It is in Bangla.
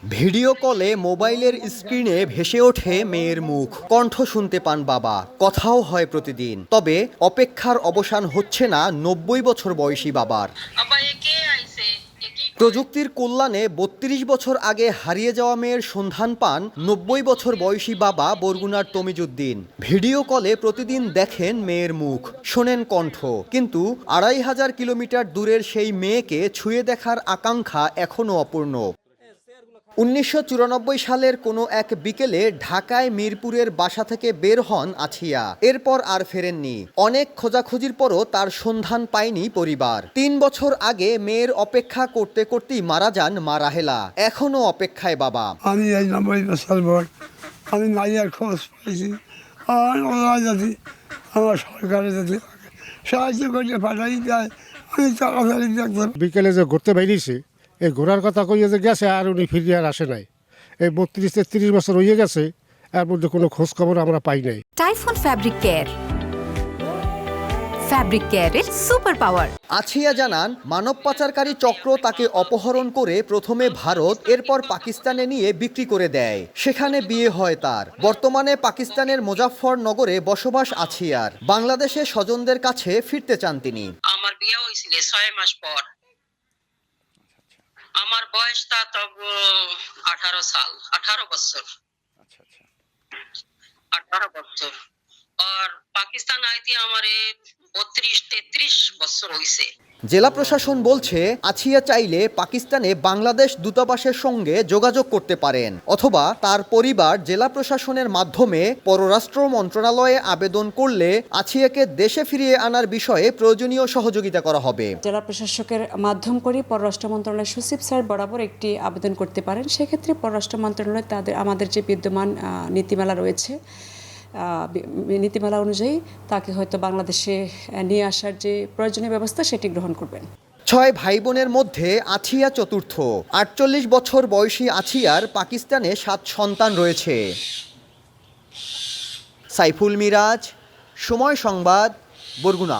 ভিডিও কলে মোবাইলের স্ক্রিনে ভেসে ওঠে মেয়ের মুখ, কণ্ঠ শুনতে পান বাবা, কথাও হয় প্রতিদিন। তবে অপেক্ষার অবসান হচ্ছে না ৯০ বছর বয়সী বাবার। প্রযুক্তির কল্যাণে ৩২ বছর আগে হারিয়ে যাওয়া মেয়ের সন্ধান পান ৯০ বছর বয়সী বাবা বরগুনার তমিজউদ্দিন। ভিডিও কলে প্রতিদিন দেখেন মেয়ের মুখ, শোনেন কণ্ঠ, কিন্তু ২৫০০ কিলোমিটার দূরের সেই মেয়েকে ছুঁয়ে দেখার আকাঙ্ক্ষা এখনও অপূর্ণ। ১৯৯৪ সালের কোনো এক বিকেলে ঢাকায় মিরপুরের বাসা থেকে বের হন আছিয়া। এরপর আর ফেরেননি। অনেক খোঁজাখুঁজির পরও তার সন্ধান পায়নি পরিবার। ৩ বছর আগে মেয়ের অপেক্ষা করতে করতেই মারা যান মা রাহেলা। এখনও অপেক্ষায় বাবা। আমি এই ৯০ বছর পর আমি মাইয়ার খোঁজ পাইছি। আর ওরা যদি আমার সরকারে যদি সাহায্য করে পাঠাই দেয় আমি তাড়াতাড়ি দেখতাম। বিকেলে যে ঘুরতে বেরিয়েছে, এই ঘোরার কথা কইয়ে যে গেছে আর উনি ফিরে আর আসে নাই। এই ৩২-৩৩ বছর হয়ে গেছে, এর মধ্যে কোনো খোঁজ খবর আমরা পাই নাই। টাইফুন ফ্যাব্রিক কেয়ার, ফ্যাব্রিক কেয়ারের সুপার পাওয়ার। আছিয়া জানান, মানব পাচারকারী চক্র তাকে অপহরণ করে প্রথমে ভারত, এরপর পাকিস্তানে নিয়ে বিক্রি করে দেয়। সেখানে বিয়ে হয় তার। বর্তমানে পাকিস্তানের মুজাফফরনগরে বসবাস আছিয়ার। বাংলাদেশে স্বজনদের কাছে ফিরতে চান তিনি। আমার বিয়ে হয়েছিল ৬ মাস পর। আমার বয়সটা তব 18 বছর। 18 বছর। আর পাকিস্তান আইতে আমারে 32-33 বছর হইছে। জেলা প্রশাসন বলছে, আছিয়া চাইলে পাকিস্তানে বাংলাদেশ দূতাবাসের সঙ্গে যোগাযোগ করতে পারেন, অথবা তার পরিবার জেলা প্রশাসনের মাধ্যমে পররাষ্ট্র মন্ত্রণালয়ে আবেদন করলে আছিয়াকে দেশে ফিরিয়ে আনার বিষয়ে প্রয়োজনীয় সহযোগিতা করা হবে। জেলা প্রশাসকের মাধ্যম করে পররাষ্ট্র মন্ত্রণালয়ের সচিব স্যার বরাবর একটি আবেদন করতে পারেন। সেক্ষেত্রে পররাষ্ট্র মন্ত্রণালয় আমাদের যে বিদ্যমান নীতিমালা রয়েছে, নীতিমালা অনুযায়ী তাকে হয়তো বাংলাদেশে নিয়ে আসার যে প্রয়োজনীয় ব্যবস্থা সেটি গ্রহণ করবেন। ৬ ভাই বোনের মধ্যে আছিয়া চতুর্থ। ৪৮ বছর বয়সী আছিয়ার পাকিস্তানে ৭ সন্তান রয়েছে। সাইফুল মিরাজ, সময় সংবাদ, বরগুনা।